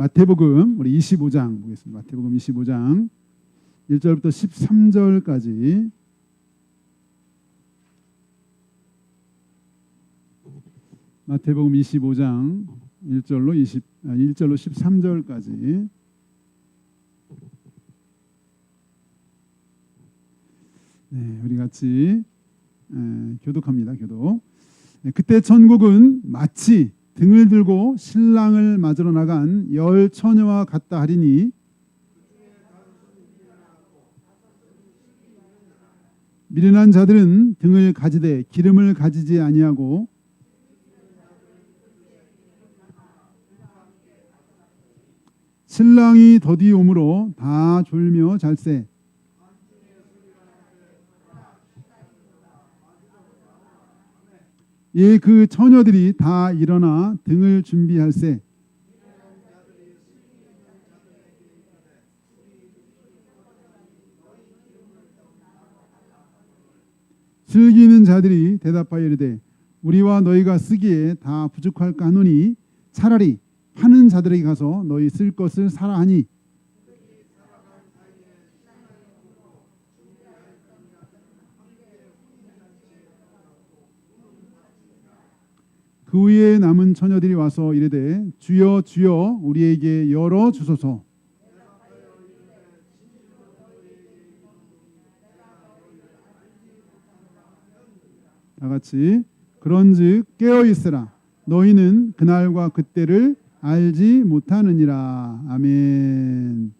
마태복음 우리 25장 보겠습니다. 마태복음 25장 1절부터 13절까지 마태복음 25장 1절로 13절까지 우리 같이 교독합니다. 교독. 그때 천국은 마치 등을 들고 신랑을 맞으러 나간 10 처녀와 같다 하리니 미련한 자들은 등을 가지되 기름을 가지지 아니하고 신랑이 더디 오므로 다 졸며 잘세. 예, 그 처녀들이 다 일어나 등을 준비할세. 슬기는 자들이 대답하여 이르되 우리와 너희가 쓰기에 다 부족할까 하노니 차라리 파는 자들에게 가서 너희 쓸 것을 사라 하니 그 후에 남은 처녀들이 와서 이르되 주여 주여 우리에게 열어 주소서. 다 같이 그런즉 깨어 있으라 너희는 그날과 그때를 알지 못하느니라. 아멘.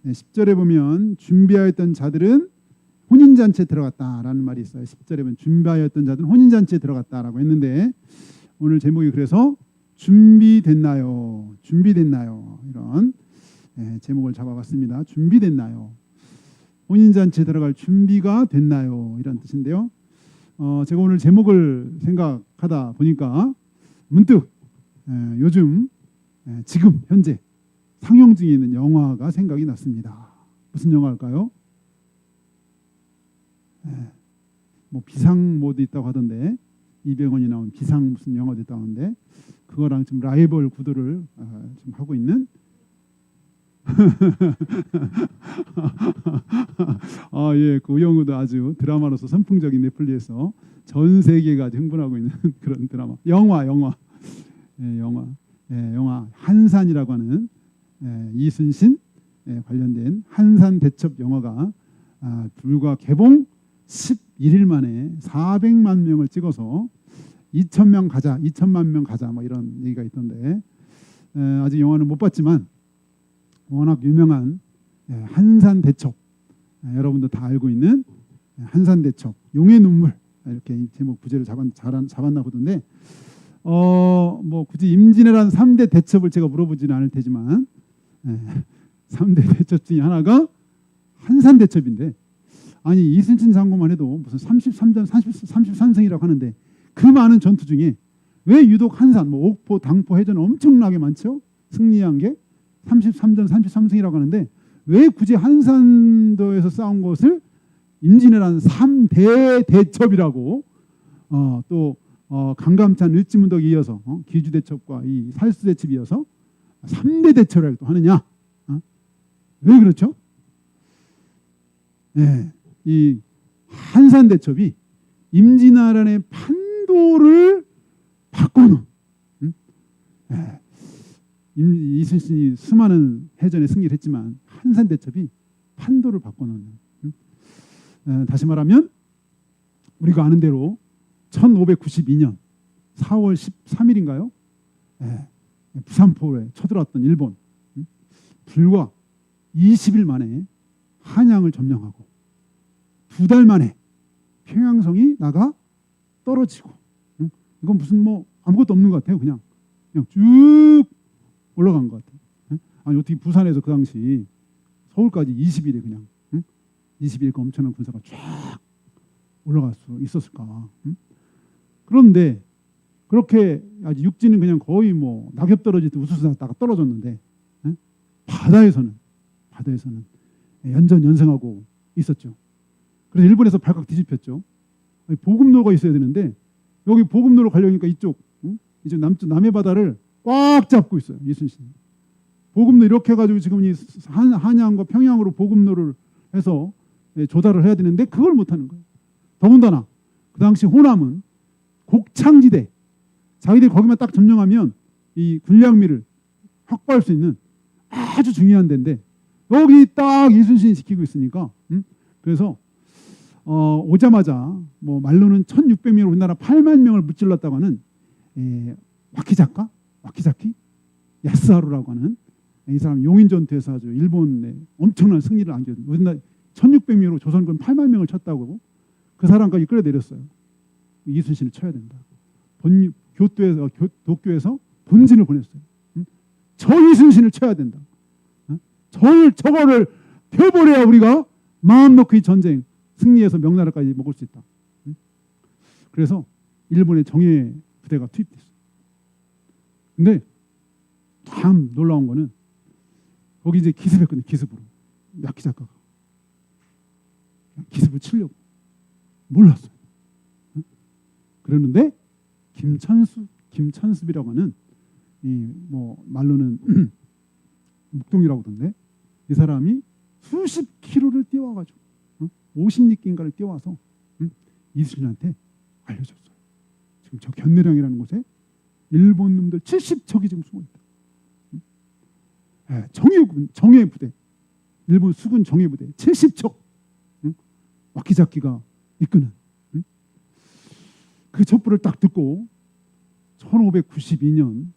10절에 보면 준비하였던 자들은 혼인잔치에 들어갔다라는 말이 있어요. 10절에 보면 준비하였던 자들은 혼인잔치에 들어갔다라고 했는데 오늘 제목이 그래서 준비됐나요? 준비됐나요? 이런 제목을 잡아봤습니다. 준비됐나요? 혼인잔치에 들어갈 준비가 됐나요? 이런 뜻인데요. 제가 오늘 제목을 생각하다 보니까 문득 요즘 지금 현재 상영 중에 있는 영화가 생각이 났습니다. 무슨 영화일까요? 뭐 비상모드 있다고 하던데 이병헌이 나온 비상 무슨 영화도 있다고 하는데 그거랑 좀 라이벌 구도를 좀 하고 있는 그 영화도 아주 드라마로서 선풍적인 넷플릭스에서 전 세계가 아주 흥분하고 있는 그런 드라마 영화 한산이라고 하는 이순신 관련된 한산 대첩 영화가 불과 개봉 11일 만에 400만 명을 찍어서 2천만 명 가자 뭐 이런 얘기가 있던데 아직 영화는 못 봤지만 워낙 유명한 한산 대첩 여러분도 다 알고 있는 한산 대첩 용의 눈물 이렇게 제목 부제를 잡았나 보던데 뭐 굳이 임진왜란 3대 대첩을 제가 물어보지는 않을 테지만 3대 대첩 중에 하나가 한산 대첩인데 아니 이순신 장군만 해도 무슨 33승이라고 하는데 그 많은 전투 중에 왜 유독 한산 뭐 옥포 당포 해전 엄청나게 많죠. 승리한 게 33전 33승이라고 하는데 왜 굳이 한산도에서 싸운 것을 임진왜란 3대 대첩이라고 또 강감찬 을지문덕에 이어서 기주대첩과 이 살수대첩에 이어서 3대 대첩이라고 또 하느냐? 왜 그렇죠? 이 한산 대첩이 임진왜란의 판도를 바꾸는 이순신이 수많은 해전에 승리를 했지만 한산 대첩이 판도를 바꿔놓는 다시 말하면 우리가 아는 대로 1592년 4월 13일인가요? 부산포에 쳐들어왔던 일본 불과 20일 만에 한양을 점령하고 2달 만에 평양성이 나가 떨어지고 이건 무슨 뭐 아무것도 없는 것 같아요. 그냥 쭉 올라간 것 같아요. 아니 어떻게 부산에서 그 당시 서울까지 20일에 그냥 20일 그 엄청난 군사가 쫙 올라갈 수 있었을까? 그런데 그렇게 아주 육지는 그냥 거의 뭐 낙엽 떨어질 때 우수수 났다가 떨어졌는데 바다에서는 연전연승하고 있었죠. 그래서 일본에서 발칵 뒤집혔죠. 보급로가 있어야 되는데 여기 보급로로 가려니까 이쪽 남해 바다를 꽉 잡고 있어요. 이순신. 보급로 이렇게 해가지고 지금 이 한양과 평양으로 보급로를 해서 조달을 해야 되는데 그걸 못하는 거예요. 더군다나 그 당시 호남은 곡창지대, 자기들이 거기만 딱 점령하면 이 군량미를 확보할 수 있는 아주 중요한 데인데 여기 딱 이순신이 지키고 있으니까 그래서 오자마자 뭐 말로는 1600명으로 우리나라 8만 명을 무찔렀다고 하는 와키자키 야스하루라고 하는 이 사람 용인 전투에서 아주 일본에 엄청난 승리를 안겨준 우리나라 1600명으로 조선군 8만 명을 쳤다고 그 사람까지 끌어내렸어요. 이순신을 쳐야 된다. 도쿄에서 본진을 보냈어요. 저 이순신을 쳐야 된다. 저거를 펴버려야 우리가 마음 놓고 이 전쟁 승리해서 명나라까지 먹을 수 있다. 그래서 일본의 정예 부대가 투입됐어요. 근데 참 놀라운 거는 거기 이제 기습했거든요. 기습으로. 야키 작가가 기습을 치려고 몰랐어요. 그러는데 김천습이라고 하는 이 뭐 말로는 묵동이라고 하던데 이 사람이 수십 킬로를 뛰어와가지고 50리길인가를 뛰어와서 이순신한테 알려줬어요. 지금 저 견내량이라는 곳에 일본 놈들 70척이 지금 숨어 있다. 정예 부대, 일본 수군 정예 부대 70척 와키자키가 이끄는 그 첩보를 딱 듣고 1592년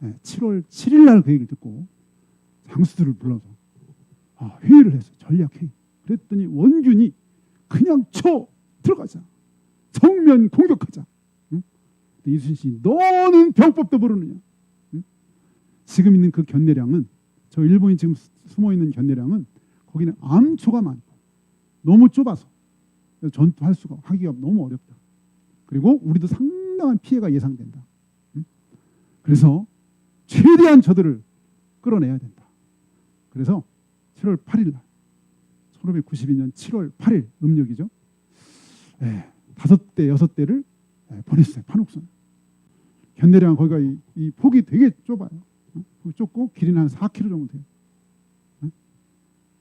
7월 7일 날 그 얘기를 듣고 장수들을 불러서 회의를 했어요. 전략회의. 그랬더니 원균이 그냥 들어가자. 정면 공격하자. 이순신이 너는 병법도 모르느냐. 지금 있는 그 견내량은 저 일본이 지금 숨어있는 견내량은 거기는 암초가 많고 너무 좁아서 전투할 수가 하기가 너무 어렵다. 그리고 우리도 상당한 피해가 예상된다. 그래서 최대한 저들을 끌어내야 된다. 그래서 7월 8일 날 1592년 7월 8일 음력이죠. 5대 6대를 보냈어요. 판옥선. 견내량 거기가 이 폭이 되게 좁아요. 좁고 길이는 한 4km 정도 돼요.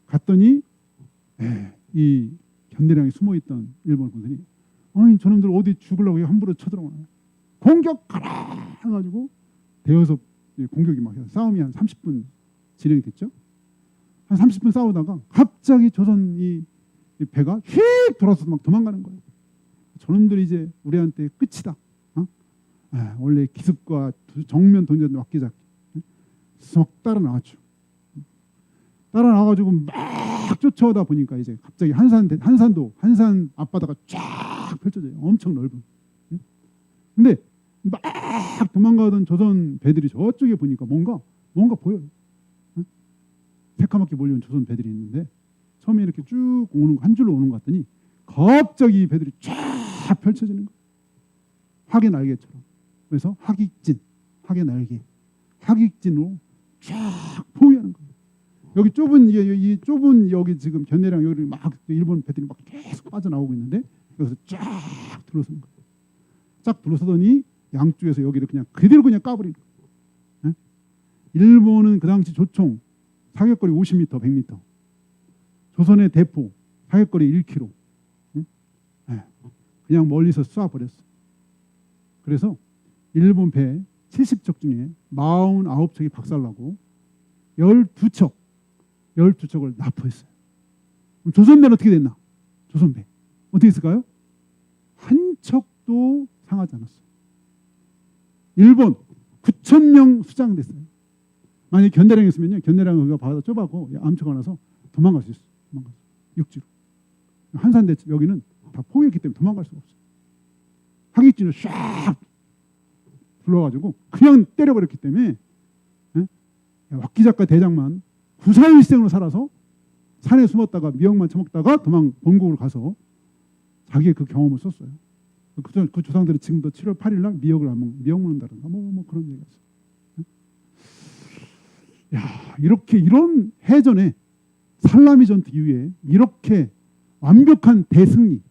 갔더니 이 견내량에 숨어있던 일본 군선이 아니 저놈들 어디 죽으려고 함부로 쳐들어오나요? 공격하라 해가지고 대여섯 공격이 막 해서 싸움이 한 30분 진행이 됐죠. 한 30분 싸우다가 갑자기 조선 이 배가 휙 돌아서 막 도망가는 거예요. 저놈들이 이제 우리한테 끝이다. 원래 기습과 정면 돈전 와키자키 쏙 따라 나왔죠. 따라 나와가지고 막 쫓아오다 보니까 이제 갑자기 한산 앞바다가 쫙 펼쳐져요. 엄청 넓은. 근데 막 도망가던 조선 배들이 저쪽에 보니까 뭔가 보여요. 새까맣게 몰려온 조선 배들이 있는데 처음에 이렇게 쭉 오는 한 줄로 오는 것 같더니 갑자기 배들이 쫙 펼쳐지는 거예요. 학의 날개처럼. 그래서 학의 날개, 학익진으로 쫙 포위하는 거예요. 여기 좁은 여기 지금 견내량 여기 막 일본 배들이 막 계속 빠져나오고 있는데 여기서 쫙 둘러서는 거예요. 쫙 둘러서더니 양쪽에서 여기를 그대로 까버린 거예요. 일본은 그 당시 조총 사격거리 50m, 100m. 조선의 대포 사격거리 1km. 그냥 멀리서 쏴버렸어. 그래서 일본 배 70척 중에 49척이 박살나고 12척을 납포했어요. 그럼 조선배는 어떻게 됐나? 조선배 어떻게 했을까요? 한 척도 상하지 않았어요. 일본 9,000명 수장됐어요. 만약에 견대량이 있으면요, 견대량은 그가 바다 좁아고 암초가 나서 도망갈 수 있어요. 육지로. 한산대 여기는 다 포위했기 때문에 도망갈 수가 없어요. 하객진을 쫙 불러가지고 그냥 때려버렸기 때문에 왁기작가 대장만 구사일생으로 살아서 산에 숨었다가 미역만 처먹다가 본국으로 가서 자기의 그 경험을 썼어요. 그 조상들은 지금도 7월 8일 날 미역을 안 먹는, 미역 먹는다든가 뭐 그런 얘기가 있어요. 야, 이런 해전에 살라미 전투 이후에 이렇게 완벽한 대승리.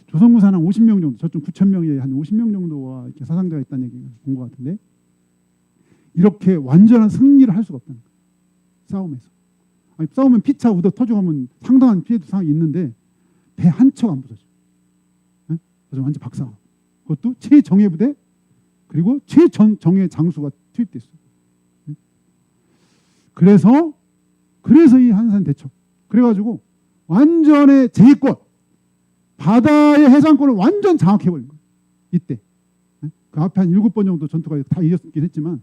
조선군사 한 50명 정도, 저쪽 9,000명에 한 50명 정도와 이렇게 사상자가 있다는 얘기 본 것 같은데 이렇게 완전한 승리를 할 수가 없다는 거예요. 싸움에서. 아니, 싸우면 피차 우더 터져가면 상당한 피해도 상황이 있는데 배 한 척 안 부서져. 네? 그래서 완전 박살. 그것도 최정예 부대 그리고 최정예 장수가 투입됐어요. 네? 그래서 이 한산 대첩. 그래가지고 완전의 제권, 바다의 해상권을 완전 장악해버린 거예요. 이때. 네? 그 앞에 한 7번 정도 전투가 다 이겼긴 했지만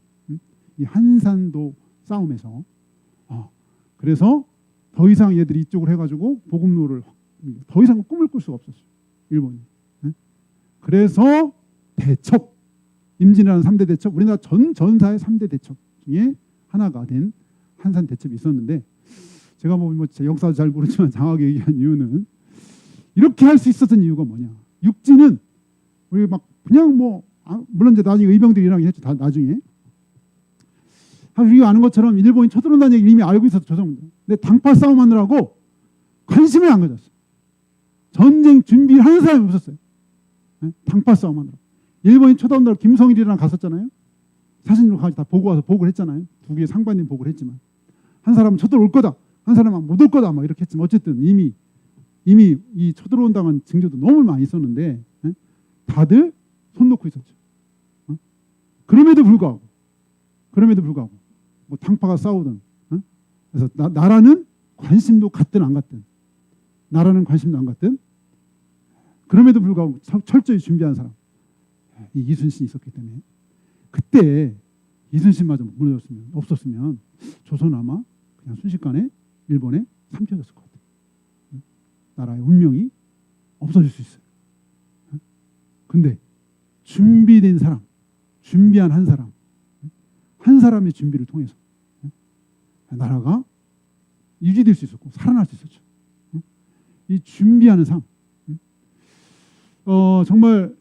이 한산도 싸움에서 그래서 더 이상 얘들이 이쪽으로 해가지고 보급로를 더 이상 꿈을 꿀 수가 없었어요. 일본이. 네? 그래서 대첩, 임진왜란 3대 대첩, 우리나라 전사의 3대 대첩 중에 하나가 된 한산 대첩이 있었는데 제가 뭐 역사도 잘 모르지만 장하게 얘기한 이유는 이렇게 할 수 있었던 이유가 뭐냐. 육지는 우리 막 그냥 물론 이제 나중에 의병들이 일어나긴 했죠. 다 나중에. 우리가 아는 것처럼 일본이 쳐들어온다는 얘기를 이미 알고 있었어. 조선군들. 근데 당파 싸움하느라고 관심을 안 가졌어요. 전쟁 준비하는 사람이 없었어요. 네? 당파 싸움하느라고. 일본이 쳐들어온다고 김성일이랑 갔었잖아요. 사진으로 다 보고 와서 보고를 했잖아요. 두 개의 상반님 보고를 했지만 한 사람은 쳐들어올 거다. 한 사람은 못 올 거다. 막 이렇게 했지만 어쨌든 이미 이 쳐들어온다는 징조도 너무 많이 있었는데 네? 다들 손 놓고 있었죠. 그럼에도 불구하고 뭐 당파가 싸우든 그래서 나라는 관심도 갖든 안 갖든 그럼에도 불구하고 철저히 준비한 사람 이 이순신이 있었기 때문에 그때 이순신마저 무너졌으면 없었으면 조선은 아마 그냥 순식간에 일본에 삼켜졌을 것 같아요. 나라의 운명이 없어질 수 있어요. 근데 준비된 사람, 준비한 한 사람의 준비를 통해서 나라가 유지될 수 있었고 살아날 수 있었죠. 이 준비하는 삶. 정말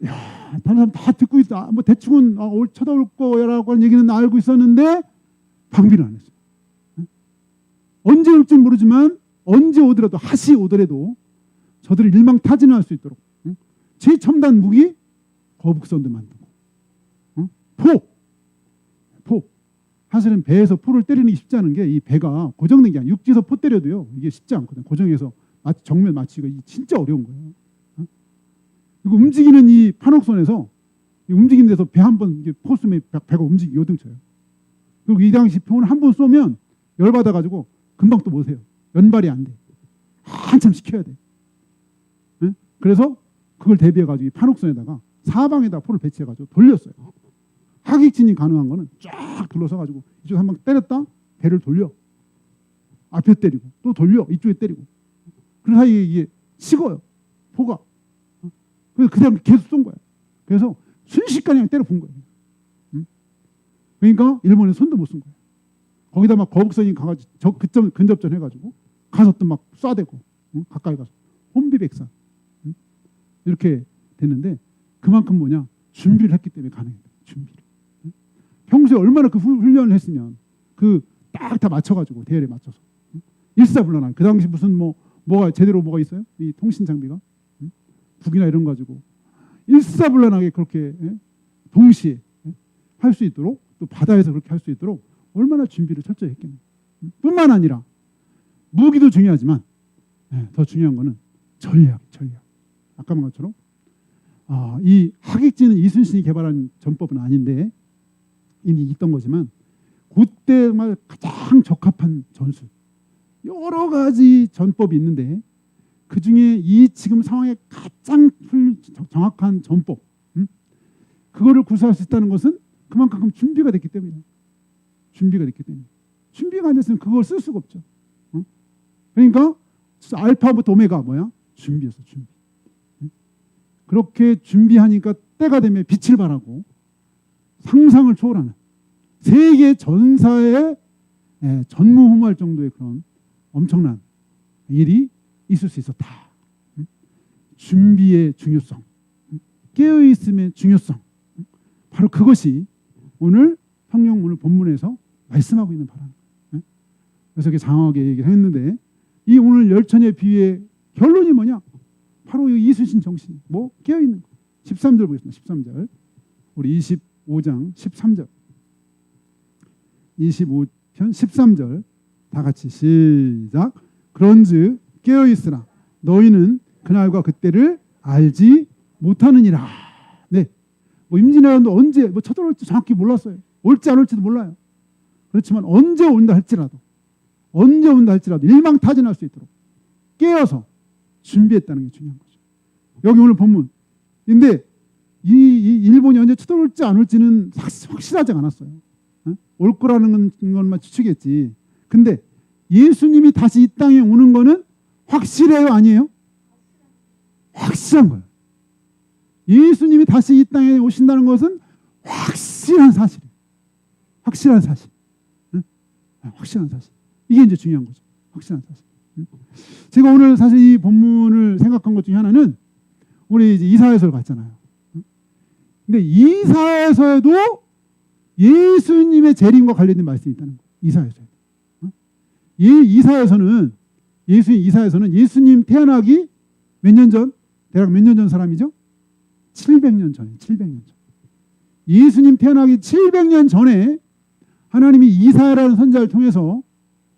다른 사람 다 듣고 있다. 뭐 대충은 쳐다올 거라고 하는 얘기는 알고 있었는데 방비를 안 했어요. 언제 올지 모르지만 언제 오더라도 하시 오더라도 저들이 일망타진할 수 있도록 최첨단 무기 거북선도 만들고 포 사실은 배에서 포를 때리는 게 쉽지 않은 게 이 배가 고정된 게 아니야. 육지에서 포 때려도요 이게 쉽지 않거든. 고정해서 정면 맞추기가 진짜 어려운 거예요. 그리고 움직이는 이 판옥선에서 움직이는 데서 배 한 번 포 쏘면 배가 움직이 요등쳐요. 그리고 이 당시 포는 한 번 쏘면 열받아가지고 금방 또 못 해요. 연발이 안 돼. 한참 시켜야 돼. 그래서 그걸 대비해가지고 이 판옥선에다가 사방에다 포를 배치해가지고 돌렸어요. 하객진이 가능한 거는 쫙 둘러서가지고 이쪽 한 방 때렸다 배를 돌려 앞에 때리고 또 돌려 이쪽에 때리고 그 사이에 이게 식어요 포가. 그래서 그냥 계속 쏜 거야. 그래서 순식간에 그냥 때려 본 거예요. 그러니까 일본에 손도 못 쓴 거예요. 거기다 막 거북선이 가가지고 근접전 해가지고 가서 또 막 쏴대고 가까이 가서 혼비백산 이렇게 됐는데 그만큼 뭐냐 준비를 했기 때문에 가능했다. 준비를. 평소에 얼마나 그 훈련을 했으면 그 딱 다 맞춰가지고 대열에 맞춰서 일사불란하게 그 당시 무슨 뭐가 제대로 뭐가 있어요? 이 통신 장비가 북이나 이런 거 가지고 일사불란하게 그렇게 동시에 할 수 있도록 또 바다에서 그렇게 할 수 있도록 얼마나 준비를 철저히 했겠냐. 뿐만 아니라 무기도 중요하지만 더 중요한 거는 전략. 아까 말한 것처럼 이 하객진은 이순신이 개발한 전법은 아닌데 이미 있던 거지만 그때 정말 가장 적합한 전술 여러 가지 전법이 있는데 그중에 이 지금 상황에 가장 정확한 전법 그거를 구사할 수 있다는 것은 그만큼 준비가 됐기 때문이에요. 준비가 안 됐으면 그걸 쓸 수가 없죠. 그러니까 알파부터 오메가 뭐야? 준비였어. 준비. 그렇게 준비하니까 때가 되면 빛을 발하고 상상을 초월하는 세계 전사의 전무후무할 정도의 그런 엄청난 일이 있을 수 있었다. 준비의 중요성, 깨어있음의 중요성, 바로 그것이 오늘 성경 오늘 본문에서 말씀하고 있는 바람. 그래서 이렇게 장황하게 얘기를 했는데 이 오늘 열천의 비유의 결론이 뭐냐? 바로 이 이순신 정신, 깨어있는 거. 13절 보겠습니다. 13절. 우리 25장 13절. 25편 13절 다 같이 시작. 그런즉 깨어 있으라. 너희는 그날과 그때를 알지 못하느니라. 네. 뭐 임진왜란도 언제 쳐들어올지 정확히 몰랐어요. 올지 안 올지도 몰라요. 그렇지만 언제 온다 할지라도 일망타진할 수 있도록 깨어서 준비했다는 게 중요한 거죠. 여기 오늘 본문. 근데 이 일본이 언제 쳐들어올지 안 올지는 확실하지 않았어요. 올 거라는 것만 추측했지. 근데 예수님이 다시 이 땅에 오는 거는 확실해요, 아니에요? 확실한 거예요. 예수님이 다시 이 땅에 오신다는 것은 확실한 사실이에요. 확실한 사실. 확실한 사실. 이게 이제 중요한 거죠. 확실한 사실. 제가 오늘 사실 이 본문을 생각한 것 중에 하나는 우리 이제 이사야서를 봤잖아요. 근데 이사야서에도 예수님의 재림과 관련된 말씀이 있다는 거예요. 이사야서에. 이사야서는 예수님 태어나기 몇 년 전? 대략 몇 년 전 사람이죠? 700년 전에. 700년 전. 예수님 태어나기 700년 전에 하나님이 이사야라는 선지자를 통해서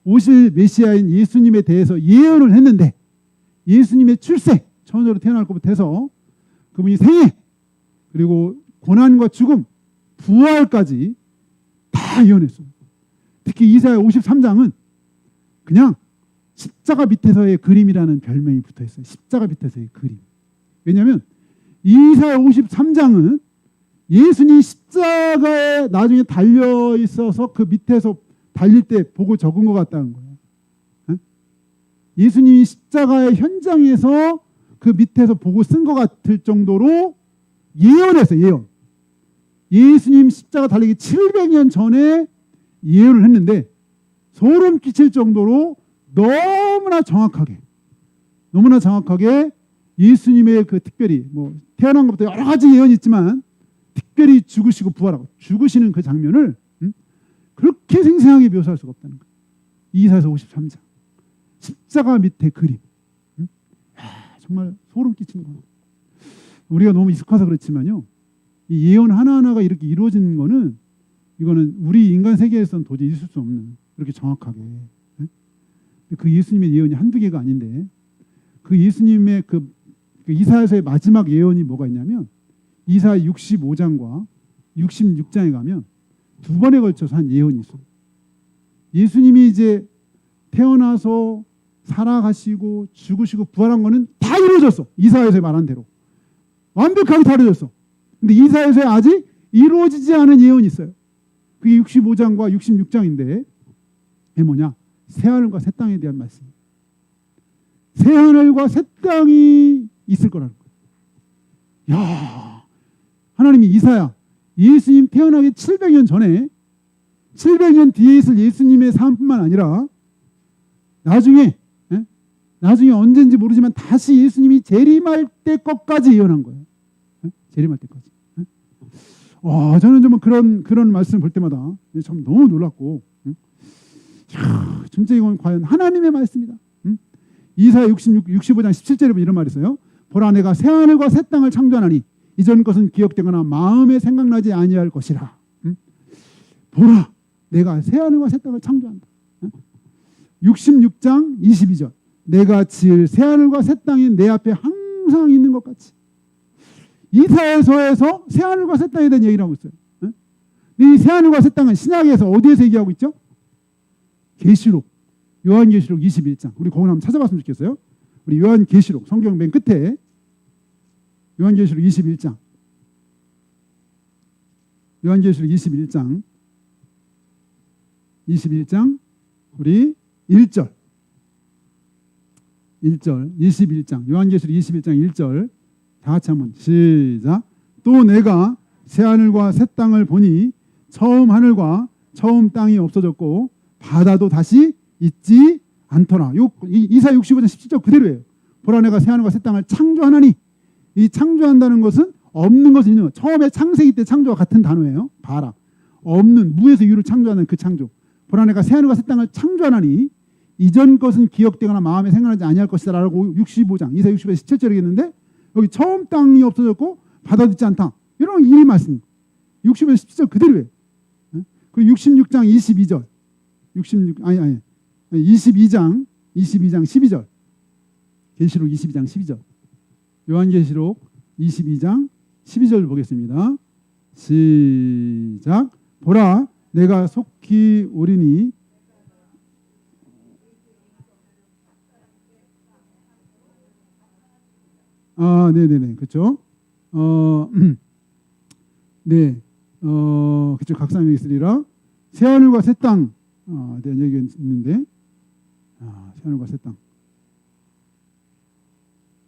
오실 메시아인 예수님에 대해서 예언을 했는데 예수님의 출세, 처녀로 태어날 것부터 해서 그분이 생애, 그리고 고난과 죽음, 부활까지 다 예언했어요. 특히 이사야 53장은 그냥 십자가 밑에서의 그림이라는 별명이 붙어있어요. 십자가 밑에서의 그림. 왜냐하면 이사야 53장은 예수님 십자가에 나중에 달려있어서 그 밑에서 달릴 때 보고 적은 것 같다는 거예요. 예수님이 십자가의 현장에서 그 밑에서 보고 쓴 것 같을 정도로 예언했어요. 예언. 예수님 십자가 달리기 700년 전에 예언을 했는데 소름 끼칠 정도로 너무나 정확하게 예수님의 그 특별히 뭐 태어난 것부터 여러 가지 예언이 있지만 특별히 죽으시고 부활하고 죽으시는 그 장면을 그렇게 생생하게 묘사할 수가 없다는 거예요. 이사야서 53장 십자가 밑에 그림. 정말 소름 끼치는 거예요. 우리가 너무 익숙해서 그렇지만요, 이 예언 하나하나가 이렇게 이루어지는 거는 이거는 우리 인간 세계에서는 도저히 있을 수 없는, 이렇게 정확하게. 그 예수님의 예언이 한두 개가 아닌데 그 예수님의 그 이사야서의 마지막 예언이 뭐가 있냐면 이사야 65장과 66장에 가면 두 번에 걸쳐서 한 예언이 있어요. 예수님이 이제 태어나서 살아가시고 죽으시고 부활한 거는 다 이루어졌어. 이사야서에 말한 대로 완벽하게 다 이루어졌어. 근데 이사야서에 아직 이루어지지 않은 예언이 있어요. 그게 65장과 66장인데 이게 뭐냐? 새하늘과 새 땅에 대한 말씀. 새하늘과 새 땅이 있을 거라는 거예요. 야, 하나님이 이사야, 예수님 태어나기 700년 전에 700년 뒤에 있을 예수님의 삶뿐만 아니라 나중에 언제인지 모르지만 다시 예수님이 재림할 때 것까지 예언한 거예요. 재림할 때까지. 저는 좀 그런 말씀을 볼 때마다 참 너무 놀랐고, 진짜 이건 과연 하나님의 말씀이다. 이사야 65장 17절에 보면 이런 말이 있어요. 보라, 내가 새 하늘과 새 땅을 창조하나니 이전 것은 기억되거나 마음에 생각나지 아니할 것이라. 보라, 내가 새 하늘과 새 땅을 창조한다. 66장 22절, 내가 지을 새 하늘과 새 땅이 내 앞에 항상 있는 것 같이. 이사야서에서 새 하늘과 새 땅에 대한 얘기를 하고 있어요. 이 새 하늘과 새 땅은 신약에서 어디에서 얘기하고 있죠? 계시록, 요한계시록 21장. 우리 거기 한번 찾아봤으면 좋겠어요. 우리 요한계시록, 성경 맨 끝에 요한계시록 21장. 요한계시록 21장 우리 1절 21장 요한계시록 21장 1절 다 같이 한번 시작. 또 내가 새 하늘과 새 땅을 보니 처음 하늘과 처음 땅이 없어졌고 바다도 다시 있지 않더라. 이사야 65장 17절 그대로예요. 보라, 내가 새 하늘과 새 땅을 창조하나니. 이 창조한다는 것은 없는 것을 있는 것. 처음에 창세기 때 창조와 같은 단어예요. 봐라, 없는 무에서 유를 창조하는 그 창조. 보라, 내가 새 하늘과 새 땅을 창조하나니 이전 것은 기억되거나 마음에 생각나지 아니할 것이다 라고 65장 이사야 65장 17절에 있는데 여기 처음 땅이 없어졌고 바다도 있지 않다. 이런 이 말씀이 65장 17절 그대로예요. 그리고 66장 22절 66 아니 22장 12절. 계시록 22장 12절. 요한계시록 22장 12절 보겠습니다. 시작. 보라, 내가 속히 오리니 네네네, 그렇죠. 네, 그렇죠. 각 사람에게 있으리라. 새 하늘과 새 땅 대한 얘기가 있는데, 새 하늘과 새 땅.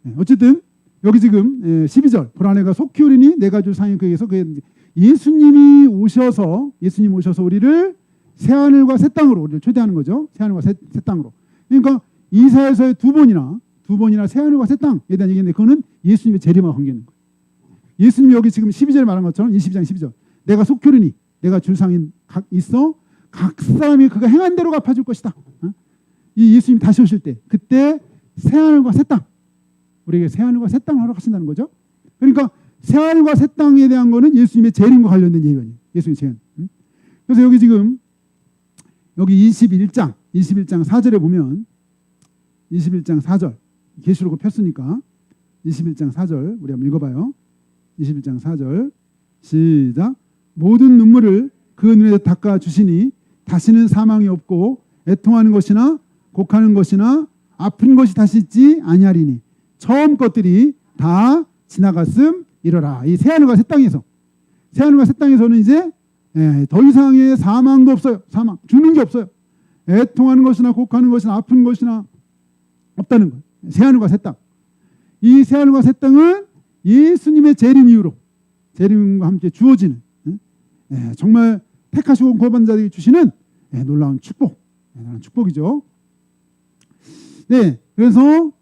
네, 어쨌든 여기 지금 12절. 보라, 내가 속히 오리니 내가 줄 상이 그에게서 예수님이 오셔서 우리를 새 하늘과 새 땅으로 우리를 초대하는 거죠. 새 하늘과 새 땅으로. 그러니까 이사야서의 두 번이나 새 하늘과 새 땅에 대한 얘기인데, 그거는 예수님의 재림과 관계 있는 거예요. 예수님이 여기 지금 12절에 말한 것처럼 22장 12절. 내가 속히 오리니 내가 줄 상이 있어 각 사람이 그가 행한 대로 갚아줄 것이다. 이 예수님이 다시 오실 때, 그때 새 하늘과 새 땅, 우리에게 새 하늘과 새 땅을 허락하신다는 거죠. 그러니까 새 하늘과 새 땅에 대한 거는 예수님의 재림과 관련된 예언이에요. 예수님의 재림. 그래서 여기 지금 여기 21장 4절에 보면 21장 4절 계시록을 폈으니까 21장 4절 우리 한번 읽어봐요. 21장 4절 시작. 모든 눈물을 그 눈에 닦아 주시니 다시는 사망이 없고 애통하는 것이나 곡하는 것이나 아픈 것이 다시 있지 아니하리니 처음 것들이 다 지나갔음 이러라. 이 새하늘과 새 땅에서는 이제 더 이상의 사망도 없어요. 사망, 죽는 게 없어요. 애통하는 것이나 곡하는 것이나 아픈 것이나 없다는 거예요. 새하늘과 새 땅. 이 새하늘과 새 땅은 예수님의 재림 이후로, 재림과 함께 주어지는 정말 택하시고 구원받은 자들에게 주시는 놀라운 축복이죠. 네, 그래서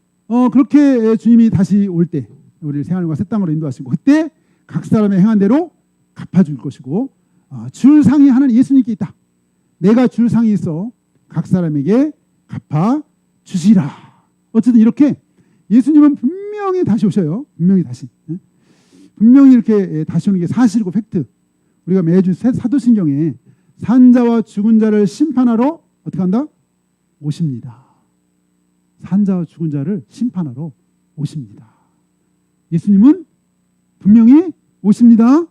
그렇게 주님이 다시 올 때 우리를 새하늘과 새 땅으로 인도하시고, 그때 각 사람의 행한 대로 갚아줄 것이고, 줄 상이 하나는 예수님께 있다. 내가 줄 상이 있어 각 사람에게 갚아주시라. 어쨌든 이렇게 예수님은 분명히 다시 오셔요. 분명히 이렇게 다시 오는 게 사실이고 팩트. 우리가 매주 사도신경에 산자와 죽은 자를 심판하러 어떻게 한다? 오십니다. 산자와 죽은 자를 심판하러 오십니다. 예수님은 분명히 오십니다.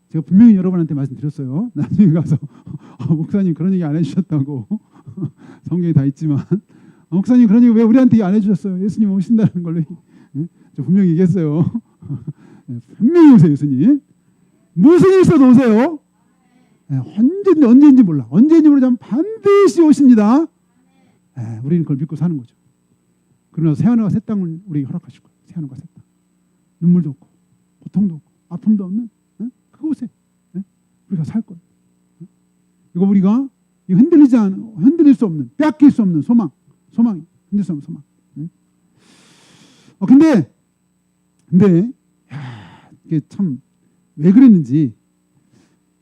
제가 분명히 여러분한테 말씀드렸어요. 나중에 가서 목사님 그런 얘기 안 해주셨다고. 성경에 다 있지만 목사님 그런 얘기 왜 우리한테 안 해주셨어요? 예수님 오신다는 걸로 저 분명히 얘기했어요. 분명히 오세요. 예수님 무슨 일 있어도 오세요. 언제인지 몰라. 언제인지 모르지만 반드시 오십니다. 우리는 그걸 믿고 사는 거죠. 그러나 새하늘과 새 땅을 우리에게 허락하실 거예요. 새하늘과 새 땅. 눈물도 없고 고통도 없고 아픔도 없는 그곳에 우리가 살 거예요. 이거 우리가 흔들릴 수 없는, 빼앗길 수 없는 소망이 흔들 수 없는 소망. 근데 이게 참 왜 그랬는지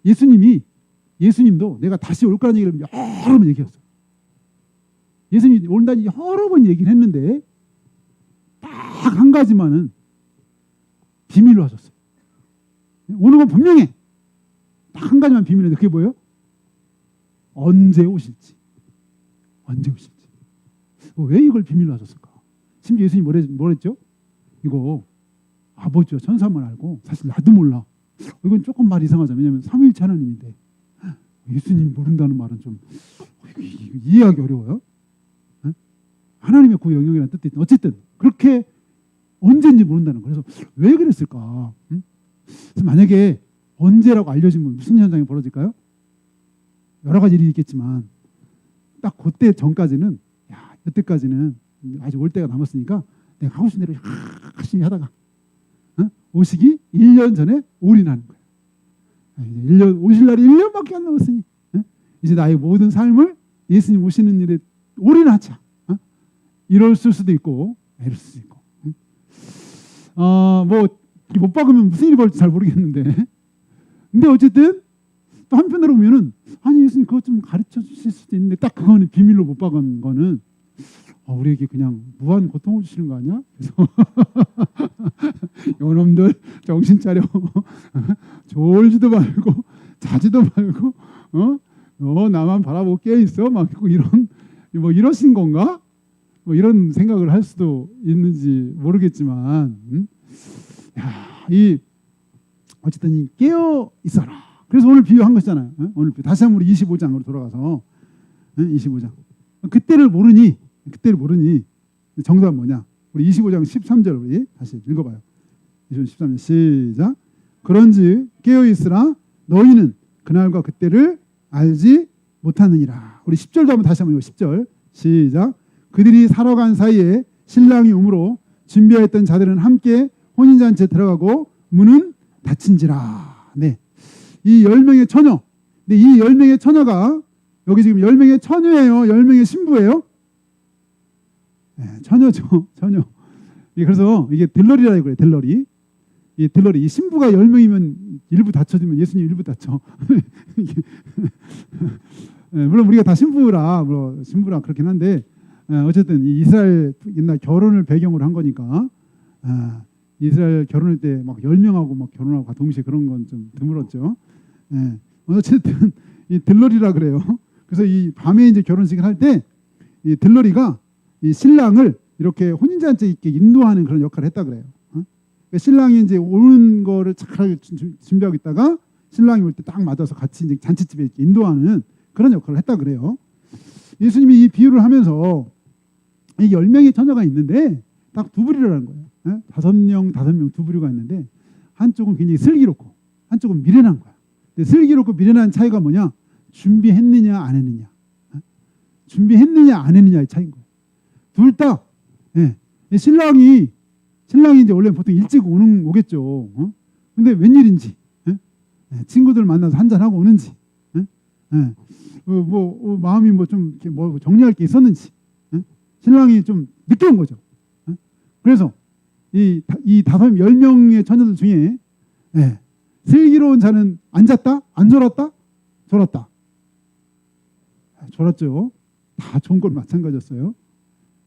예수님도 내가 다시 올 거라는 얘기를 여러 번 얘기했어요. 예수님이 온다니 여러 번 얘기를 했는데 딱 한 가지만은 비밀로 하셨어요. 오는 건 분명해. 딱 한 가지만 비밀인데 그게 뭐예요? 언제 오실지. 왜 이걸 비밀로 하셨을까? 심지어 예수님이 뭐랬죠? 이거 아버지와 천사만 알고 사실 나도 몰라. 이건 조금 말 이상하죠. 왜냐하면 삼위일체 하나님인데 예수님이 모른다는 말은 좀 이해하기 어려워요. 하나님의 그 영역이라는 뜻도 있든 어쨌든 그렇게 언제인지 모른다는 거예요. 그래서 왜 그랬을까? 그래서 만약에 언제라고 알려지면 무슨 현상이 벌어질까요? 여러 가지 일이 있겠지만 딱 그때 전까지는 이때까지는 아직 올 때가 남았으니까 내가 하고 싶은 대로 열심히 하다가 오시기 1년 전에 올인하는 거예요. 오실 날이 1년밖에 안 남았으니 이제 나의 모든 삶을 예수님 오시는 일에 올인하자. 이럴 수도 있고 이럴 수도 있고 못 박으면 무슨 일이 벌어질지 잘 모르겠는데, 근데 어쨌든 또 한편으로 보면은 아니 예수님 그것 좀 가르쳐 주실 수도 있는데 딱 그거는 비밀로 못 박은 거는 우리에게 그냥 무한 고통을 주시는 거 아니야? 그래서 요놈들 정신 차려. 졸지도 말고 자지도 말고 나만 바라보고 깨어 있어 막 이런 뭐 이러신 건가? 뭐 이런 생각을 할 수도 있는지 모르겠지만, 야, 이 어쨌든 이 깨어 있어라. 그래서 오늘 비유한 것이잖아요. 오늘 다시 한번 우리 25장으로 돌아가서 25장. 그때를 모르니 정답은 뭐냐? 우리 25장 13절 우리 다시 읽어봐요. 13절 시작. 그런즉 깨어 있으라. 너희는 그날과 그때를 알지 못하느니라. 우리 10절도 한번 다시 한번 10절 시작. 그들이 살아간 사이에 신랑이 오므로 준비하였던 자들은 함께 혼인잔치에 들어가고 문은 닫힌지라. 네, 이 10명의 처녀. 근데 이 10명의 처녀가 여기 지금 10명의 처녀예요? 10명의 신부예요? 네, 처녀죠. 처녀. 그래서 이게 들러리라고 그래요. 들러리. 이 들러리. 이 신부가 10명이면 일부 닫혀지면 예수님 일부 닫혀. 네, 물론 우리가 다 신부라 그렇긴 한데, 어쨌든 이 이스라엘 옛날 결혼을 배경으로 한 거니까, 이스라엘 결혼할 때 막 10명하고 막 결혼하고 동시에 그런 건 좀 드물었죠. 어쨌든 이 들러리라 그래요. 그래서 이 밤에 이제 결혼식을 할 때 이 들러리가 이 신랑을 이렇게 혼인잔치에 있게 인도하는 그런 역할을 했다 그래요. 그러니까 신랑이 이제 오는 거를 잘 준비하고 있다가 신랑이 올 때 딱 맞아서 같이 이제 잔치집에 이렇게 인도하는 그런 역할을 했다 그래요. 예수님이 이 비유를 하면서 이 10명의 처녀가 있는데 딱 두 부류라는 거예요. 5명 두 부류가 있는데 한쪽은 굉장히 슬기롭고 한쪽은 미련한 거야. 근데 슬기롭고 미련한 차이가 뭐냐? 준비했느냐 안 했느냐. 준비했느냐 안 했느냐의 차이인 거예요. 둘 다. 신랑이 이제 원래 보통 일찍 오겠죠. 근데 웬일인지 친구들 만나서 한잔 하고 오는지, 마음이 뭐 좀 정리할 게 있었는지, 신랑이 좀 늦게 온 거죠. 그래서 이 10명의 처녀들 중에 슬기로운 자는 앉았다? 안 졸았다? 졸았다. 졸았죠. 다 좋은 건 마찬가지였어요.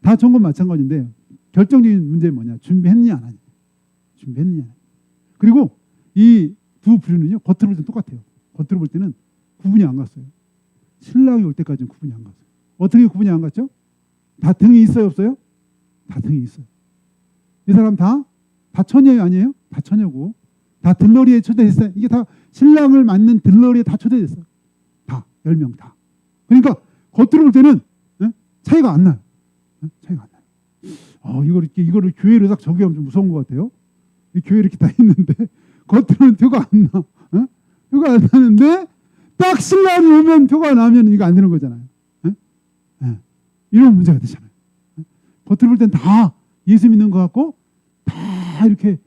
다 좋은 건 마찬가지인데 결정적인 문제는 뭐냐? 준비했느냐 안 하냐. 준비했느냐. 그리고 이 두 부류는요, 겉으로 볼 때는 똑같아요. 겉으로 볼 때는 구분이 안 갔어요. 신랑이 올 때까지는 구분이 안 갔어요. 어떻게 구분이 안 갔죠? 다 등이 있어요, 없어요? 다 등이 있어요. 이 사람 다 처녀 아니에요? 다 처녀고 다 들러리에 초대됐어요. 이게 다 신랑을 맞는 들러리에 다 초대됐어요. 다 10명 다. 그러니까 겉으로 볼 때는 차이가 안 나요. 차이가 안 나요. 이거를 교회로 딱 적용하면 좀 무서운 것 같아요. 이 교회 이렇게 다 있는데 겉으로는 표가 안 나. 표가 안 나는데 딱 신랑이 오면 표가 나면 이거 안 되는 거잖아요. 이런 문제가 되잖아요. 겉으로 볼 땐 다 예수 믿는 것 같고 다 이렇게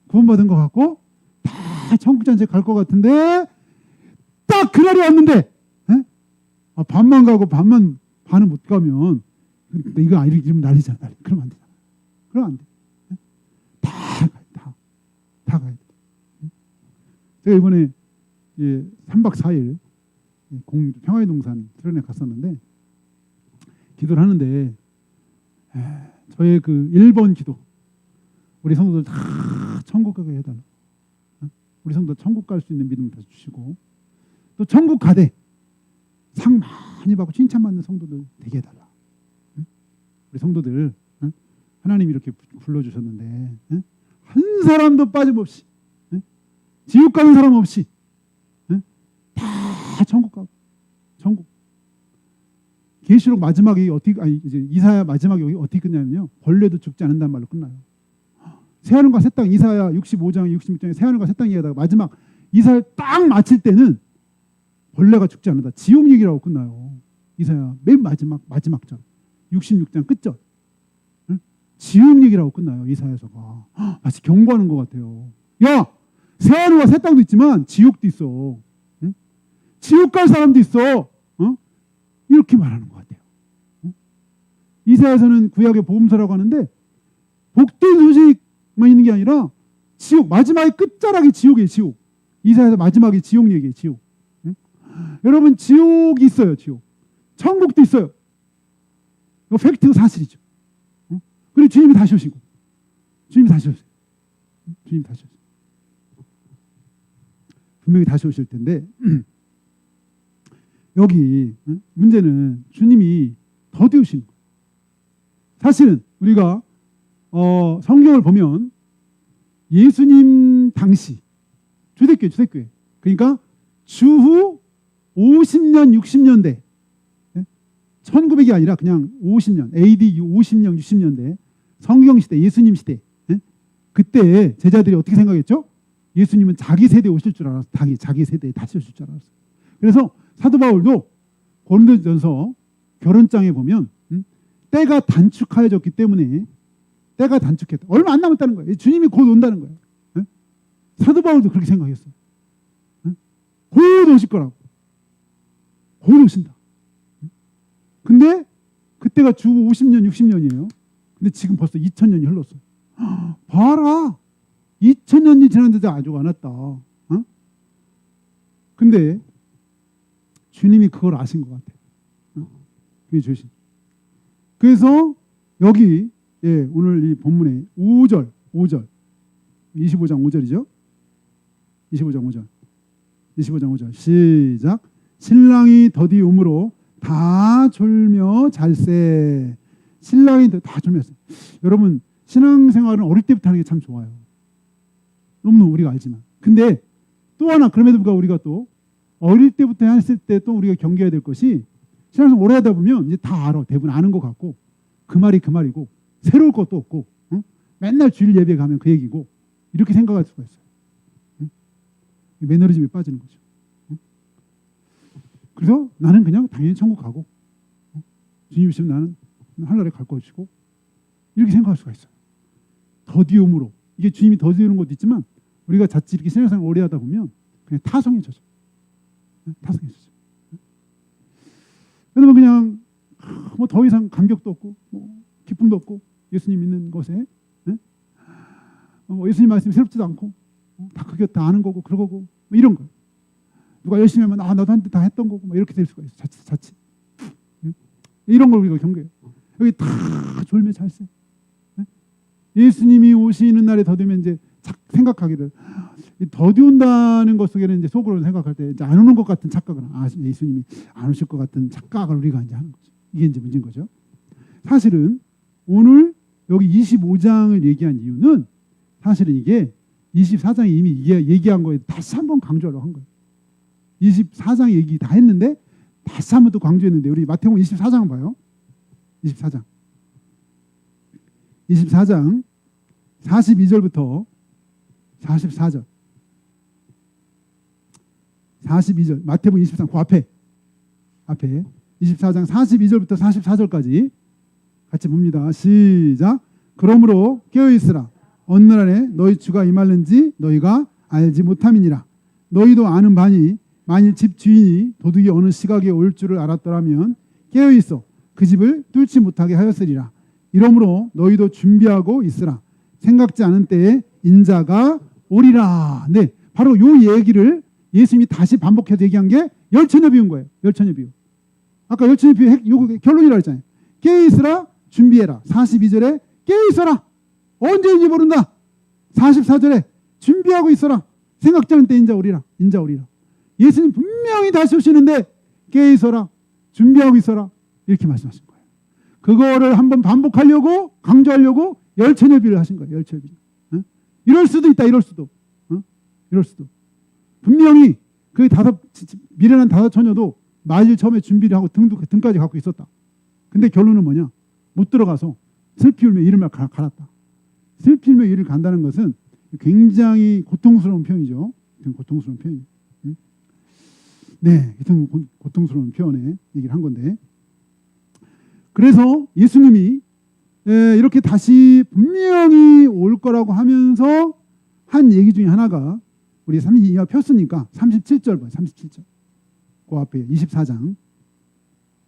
구원받은 것 같고 다 천국잔치 갈 것 같은데 딱 그날이 왔는데 반만 가고 반은 못 가면 이거 이러면 난리잖아. 그러면 안 되잖아. 그러면 안 돼. 다 가야 돼. 제가 이번에 3박 4일 평화의 동산 수련회 갔었는데 기도를 하는데 저의 그 1번 기도, 우리 성도들 다 천국 가게 해달라. 우리 성도들 천국 갈 수 있는 믿음 다 주시고 또 천국 가되 상 많이 받고 칭찬받는 성도들 되게 해달라. 우리 성도들 하나님이 이렇게 불러주셨는데 한 사람도 빠짐없이 지옥 가는 사람 없이 다 천국 가고 천국. 계시록 마지막에 이제 이사야 마지막에 어떻게 끝나면요, 벌레도 죽지 않는다는 말로 끝나요. 새하늘과 새 땅, 이사야 65장 66장에 새하늘과 새 땅 얘기하다가 마지막 이사야 딱 마칠 때는 벌레가 죽지 않는다. 지옥 얘기라고 끝나요. 이사야 맨 마지막 절 66장 끝절 지옥 얘기라고 끝나요. 이사야서가 마치 경고하는 것 같아요. 야, 새하늘과 새 땅도 있지만 지옥도 있어. 지옥 갈 사람도 있어. 이렇게 말하는 것 같아요. 이사야서는 구약의 복음서라고 하는데 복된 소식만 있는 게 아니라 지옥, 마지막에 끝자락이 지옥이에요. 지옥. 이사야서 마지막에 지옥 얘기예요. 지옥. 여러분, 지옥이 있어요. 지옥. 천국도 있어요. 이거 팩트가 사실이죠. 그리고 주님이 다시 오시고, 주님이 다시 오세요. 주님이 다시 오세요. 분명히 다시 오실 텐데 여기 문제는 주님이 더디 오시는 거예요. 사실은 우리가 성경을 보면 예수님 당시 초대교회 그러니까 주후 50년 60년대 1900이 아니라 그냥 50년 AD 50년 60년대 성경시대 예수님 시대 그때 제자들이 어떻게 생각했죠? 예수님은 자기 세대에 오실 줄 알았어. 자기 세대에 다시 오실 줄 알았어. 그래서 사도 바울도 고린도전서 결혼장에 보면 때가 단축하여졌기 때문에 때가 단축했다. 얼마 안 남았다는 거예요. 주님이 곧 온다는 거예요. 사도 바울도 그렇게 생각했어요. 곧 오실 거라고. 곧 오신다. 근데 그때가 주 50년 60년이에요. 근데 지금 벌써 2000년이 흘렀어. 봐라. 2000년이 지났는데도 아직 안 왔다. 근데 주님이 그걸 아신 것 같아요. 그게 주신. 그래서 여기 오늘 이 본문에 5절 25장 5절이죠. 25장 5절 시작. 신랑이 더디 오므로 다 졸며 잘세. 신랑이 다 졸며 잘세. 여러분 신앙생활은 어릴 때부터 하는 게 참 좋아요. 너무 우리가 알지만. 근데 또 하나 그럼에도 불구하고 우리가 또 어릴 때부터 했을 때 또 우리가 경계해야 될 것이 신앙생활 오래 하다 보면 이제 다 알아. 대부분 아는 것 같고 그 말이 그 말이고 새로울 것도 없고 맨날 주일 예배 가면 그 얘기고 이렇게 생각할 수가 있어요. 매너리즘에 빠지는 거죠. 그래서 나는 그냥 당연히 천국 가고 주님 있으면 나는 하늘나라에 갈 것이고 이렇게 생각할 수가 있어요. 더디움으로 이게 주님이 더디우는 것도 있지만 우리가 자칫 이렇게 신앙생활 오래 하다 보면 그냥 타성해져서 그러면 그냥 뭐 더 이상 감격도 없고 뭐 기쁨도 없고 예수님 믿는 것에 뭐 예수님 말씀이 새롭지도 않고 다 그게 다 아는 거고 그러고 뭐 이런 거. 누가 열심히 하면 나도 한때 다 했던 거고 뭐 이렇게 될 수가 있어. 자칫. 이런 걸 우리가 경계해요. 여기 다 졸며 잘세. 예수님이 오시는 날에 더디면 이제 생각하기를 더디 온다는 것 속에는 이제 속으로 생각할 때 이제 안 오는 것 같은 착각을 예수님이 안 오실 것 같은 착각을 우리가 이제 하는 거죠. 이게 이제 문제인 거죠. 사실은 오늘 여기 25장을 얘기한 이유는 사실은 이게 24장에 이미 얘기한 거에 다시 한번 강조하려고 한 거예요. 24장 얘기 다 했는데 다시 한번 또 강조했는데 우리 마태복음 24장 봐요. 24장 42절부터 44절 42절 마태복음 24장 그 앞에 24장 42절부터 44절까지 같이 봅니다. 시작. 그러므로 깨어있으라. 어느 날에 너희 주가 임할는지 너희가 알지 못함이니라. 너희도 아는 바니 만일 집 주인이 도둑이 어느 시각에 올 줄을 알았더라면 깨어있어 그 집을 뚫지 못하게 하였으리라. 이러므로 너희도 준비하고 있으라. 생각지 않은 때에 인자가 오리라. 네, 바로 요 얘기를 예수님이 다시 반복해서 얘기한 게 열처녀 비유인 거예요. 열처녀 비유. 아까 열처녀 비유 요 결론이라 했잖아요. 깨어있으라. 준비해라. 42절에 깨어있어라. 언제인지 모른다. 44절에 준비하고 있어라. 생각지 않은 때 인자 오리라. 인자 오리라. 예수님 분명히 다시 오시는데 깨어있어라. 준비하고 있어라. 이렇게 말씀하신 거예요. 그거를 한번 반복하려고 강조하려고 열처녀 비유를 하신 거예요. 열처녀 비유. 이럴 수도 있다. 이럴 수도. 이럴 수도. 분명히 그 미련한 다섯 처녀도 맞을 처음에 준비를 하고 등까지 갖고 있었다. 근데 결론은 뭐냐? 못 들어가서 슬피 울며 이를 갈았다. 슬피 울며 이를 간다는 것은 굉장히 고통스러운 표현이죠. 고통스러운 표현. 네, 고통스러운 표현에 얘기를 한 건데. 그래서 예수님이 이렇게 다시 분명히 올 거라고 하면서 한 얘기 중에 하나가 우리 32화 폈으니까 37절 봐요. 37절. 그 앞에 24장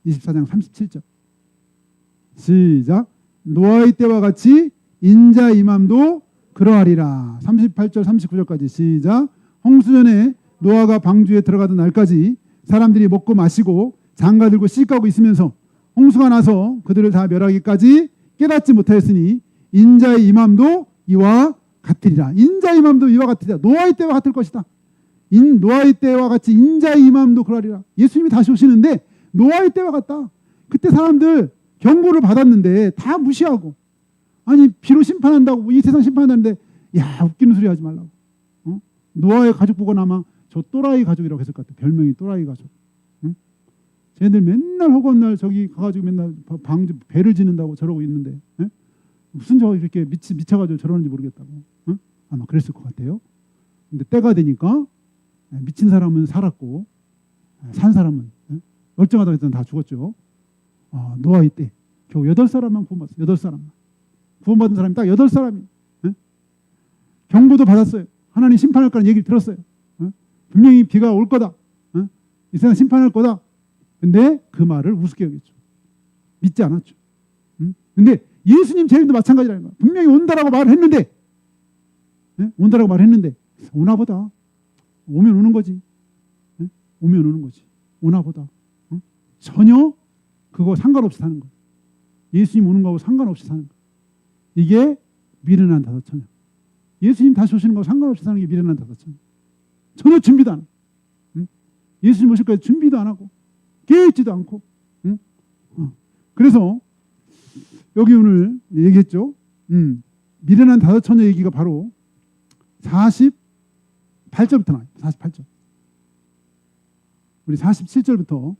37절. 시작. 노아의 때와 같이 인자 임함도 그러하리라. 38절 39절까지 시작. 홍수전에 노아가 방주에 들어가던 날까지 사람들이 먹고 마시고 장가 들고 씻가고 있으면서 홍수가 나서 그들을 다 멸하기까지 깨닫지 못하였으니 인자의 임함도 이와 같으리라. 인자의 임함도 이와 같으리라. 노아의 때와 같을 것이다. 노아의 때와 같이 인자의 임함도 그러하리라. 예수님이 다시 오시는데 노아의 때와 같다. 그때 사람들 경고를 받았는데 다 무시하고, 아니 비로 심판한다고, 이 세상 심판한다는데, 야 웃기는 소리 하지 말라고. 노아의 가족 보고 아마 저 또라이 가족이라고 했을 것 같아. 별명이 또라이 가족. 쟤네들 맨날 허구한 날 저기 가가지고 맨날 배를 지는다고 저러고 있는데, 무슨 저 이렇게 미쳐가지고 저러는지 모르겠다고. 아마 그랬을 것 같아요. 근데 때가 되니까 미친 사람은 살았고 산 사람은 멀쩡하다고 했던 다 죽었죠. 노아의 때 겨우 8사람만 구원받았어요. 8사람만 구원받은 사람이 딱 8사람이. 경고도 받았어요. 하나님 심판할 거라는 얘기를 들었어요. 분명히 비가 올 거다. 이 세상 심판할 거다. 근데 그 말을 우습게 여겼죠. 믿지 않았죠. 근데 예수님 재림도 마찬가지라는 거야. 분명히 온다라고 말을 했는데, 온다라고 말했는데 오나 보다. 오면 오는 거지. 오면 오는 거지. 오나 보다. 전혀 그거 상관없이 사는 거야. 예수님 오는 거하고 상관없이 사는 거야. 이게 미련한 다섯처녀. 예수님 다시 오시는 거하고 상관없이 사는 게 미련한 다섯처녀. 전혀 준비도 안 하고, 예수님 오실 거에 준비도 안 하고 깨어있지도 않고. 그래서 여기 오늘 얘기했죠. 미련한 다섯처녀 얘기가 바로 48절부터 나와요. 48절. 우리 47절부터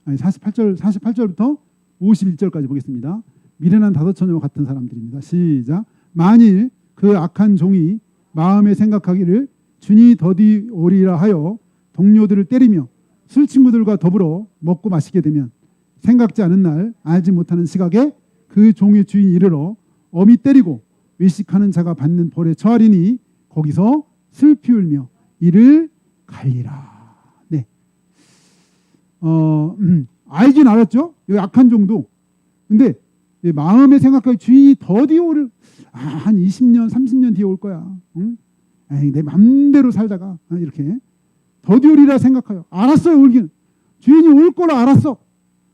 48절부터 51절까지 보겠습니다. 미련한 다섯처녀와 같은 사람들입니다. 시작. 만일 그 악한 종이 마음에 생각하기를 주니 더디오리라 하여 동료들을 때리며 술 친구들과 더불어 먹고 마시게 되면 생각지 않은 날 알지 못하는 시각에 그 종의 주인이 이르러 엄히 때리고 외식하는 자가 받는 벌에 처하리니 거기서 슬피 울며 이를 갈리라. 네. 알긴 알았죠. 여기 악한 종도. 근데 마음에 생각하기 주인이 더디오를 한 20년 30년 뒤에 올 거야. 에이, 내 맘대로 살다가 이렇게 더디오리라 생각해요. 알았어요. 울기는 주인이 올 걸 알았어.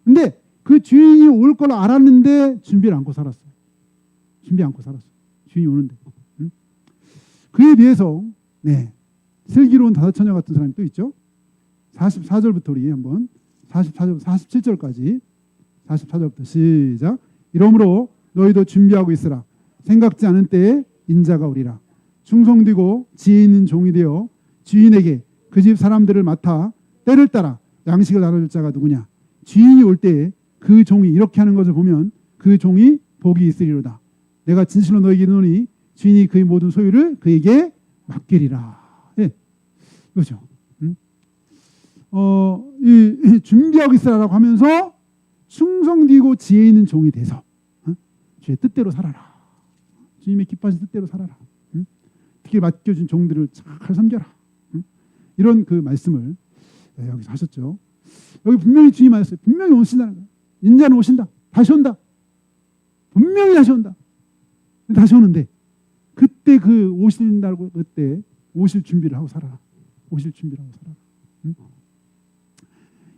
근데 그 주인이 올 걸 알았는데 준비를 않고 살았어요. 준비 않고 살았어요. 주인이 오는데. 그에 비해서 슬기로운 다섯처녀 같은 사람이 또 있죠. 44절부터 우리 한번 44절 47절까지 44절부터 시작. 이러므로 너희도 준비하고 있으라. 생각지 않은 때에 인자가 오리라. 충성되고 지혜 있는 종이 되어 주인에게 그 집 사람들을 맡아 때를 따라 양식을 나눠줄 자가 누구냐. 주인이 올 때에 그 종이 이렇게 하는 것을 보면 그 종이 복이 있으리로다. 내가 진실로 너에게 이르노니 주인이 그의 모든 소유를 그에게 맡기리라. 그렇죠. 이 준비하고 있으라고 하면서 충성되고 지혜 있는 종이 돼서 주의 뜻대로 살아라. 주님의 기뻐하신 뜻대로 살아라. 특히 맡겨준 종들을 잘 섬겨라. 이런 그 말씀을 여기서 하셨죠. 여기 분명히 주님 하셨어요. 분명히 오신다는 거예요. 인자는 오신다. 다시 온다. 분명히 다시 온다. 다시 오는데 그때 그 오신다고 그때 오실 준비를 하고 살아라. 오실 준비를 하고 살아라.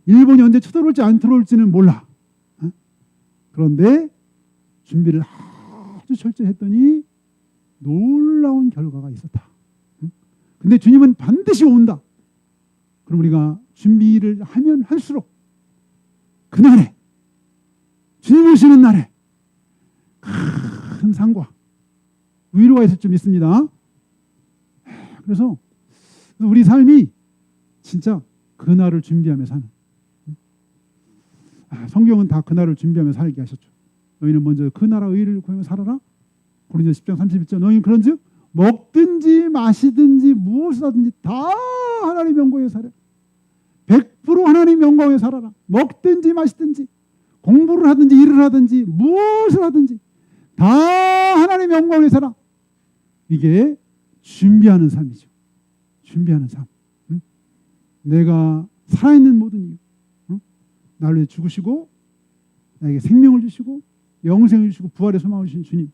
일본이 언제 쳐들어올지 안 들어올지는 몰라. 그런데 준비를 아주 철저히 했더니 놀라운 결과가 있었다. 근데 주님은 반드시 온다. 그럼 우리가 준비를 하면 할수록 그날에 주님 오시는 날에 큰 상과 위로가 있을 줄 믿습니다. 그래서 우리 삶이 진짜 그날을 준비하며 사는, 성경은 다 그날을 준비하며 살게 하셨죠. 너희는 먼저 그 나라 의를 구하며 살아라. 고린도서 10장 31절. 너희는 그런즉 먹든지 마시든지 무엇을 하든지 다 하나님 영광에 살아. 100% 하나님 영광에 살아라. 먹든지 마시든지 공부를 하든지 일을 하든지 무엇을 하든지 다 하나님 영광에 살아. 이게 준비하는 삶이죠. 준비하는 삶. 내가 살아있는 모든 이유, 나를 위해 죽으시고 나에게 생명을 주시고 영생을 주시고 부활의 소망을 주신 주님,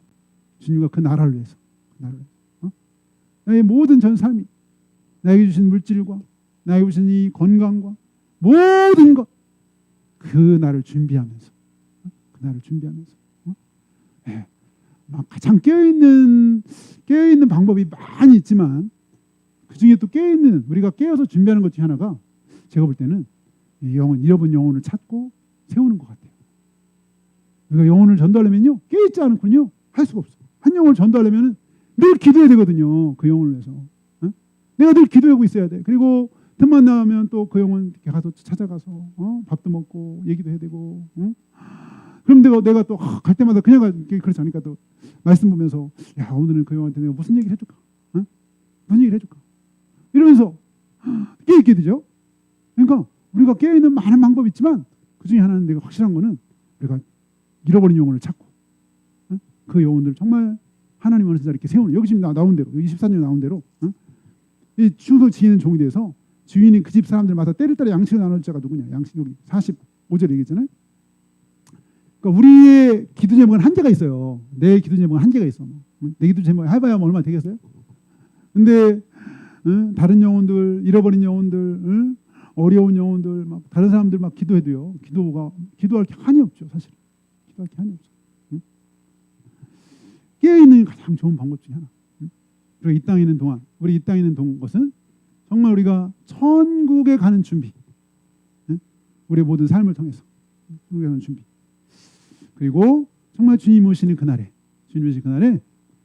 주님과 그 나라를 위해서, 나의 모든 전 삶이 나에게 주신 물질과 나에게 주신 이 건강과 모든 것, 그 날을 준비하면서, 그 날을 준비하면서, 가장 깨어있는 방법이 많이 있지만 그 중에 또 깨어있는, 우리가 깨어서 준비하는 것 중에 하나가 제가 볼 때는 잃어본 영혼을 찾고 세우는 것 같아요. 우리가 영혼을 전도하려면요 깨어있지 않고는요 할 수가 없어. 한 영혼을 전도하려면 늘 기도해야 되거든요. 그 영혼을 위해서. 어? 내가 늘 기도하고 있어야 돼. 그리고 틈만 나면 또 그 영혼 가서 찾아가서 밥도 먹고 얘기도 해야 되고. 그럼 내가 또 갈 때마다 그냥 그렇지 않으니까 또 말씀 보면서 야 오늘은 그 영혼한테 내가 무슨 얘기를 해줄까? 무슨 얘기를 해줄까? 이러면서 깨어있게 되죠. 그러니까 우리가 깨어있는 많은 방법이 있지만 그 중에 하나는 내가 확실한 거는 우리가 잃어버린 영혼을 찾고 그 영혼들을 정말 하나님 어느 자리 이렇게 세우는 여기 지금 나온 대로 24년 나온 대로 이 충성 지키는 종이 돼서 주인이 그 집 사람들마다 때를 따라 양식을 나눌 자가 누구냐? 양식 여기 45절에 얘기했잖아요. 그러니까 우리의 기도 제목은 한계가 있어요. 내 기도 제목은 한계가 있어. 내 기도 제목 해봐야 뭐 얼마 되겠어요? 근데 다른 영혼들, 잃어버린 영혼들, 어려운 영혼들, 막 다른 사람들 막 기도해도요. 기도할 게 한이 없죠, 사실. 기도할 게 한이 없어. 깨어 있는 가장 좋은 방법 중에 하나. 그리고 이 땅에 있는 동안, 우리 이 땅에 있는 것은 정말 우리가 천국에 가는 준비. 우리의 모든 삶을 통해서 천국에 가는 준비. 그리고 정말 주님 오시는 그날에,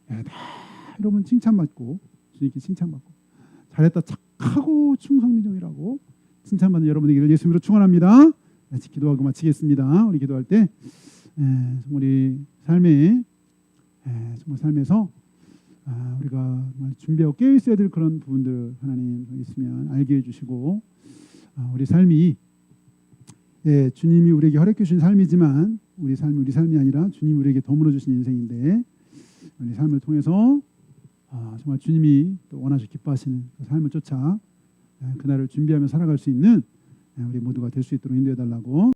다 여러분 칭찬받고 주님께 칭찬받고 잘했다 착하고 충성된 종이라고 칭찬받는 여러분에게 예수 이름으로 축원합니다. 같이 기도하고 마치겠습니다. 우리 기도할 때 정말 우리 삶에서 우리가 정말 준비하고 깨어 있어야 될 그런 부분들 하나님 있으면 알게 해주시고 우리 삶이 주님이 우리에게 허락해 주신 삶이지만 우리 삶이 아니라 주님이 우리에게 더물어 주신 인생인데 우리 삶을 통해서 정말 주님이 또 원하시고 기뻐하시는 그 삶을 쫓아 그날을 준비하며 살아갈 수 있는 우리 모두가 될 수 있도록 인도해 달라고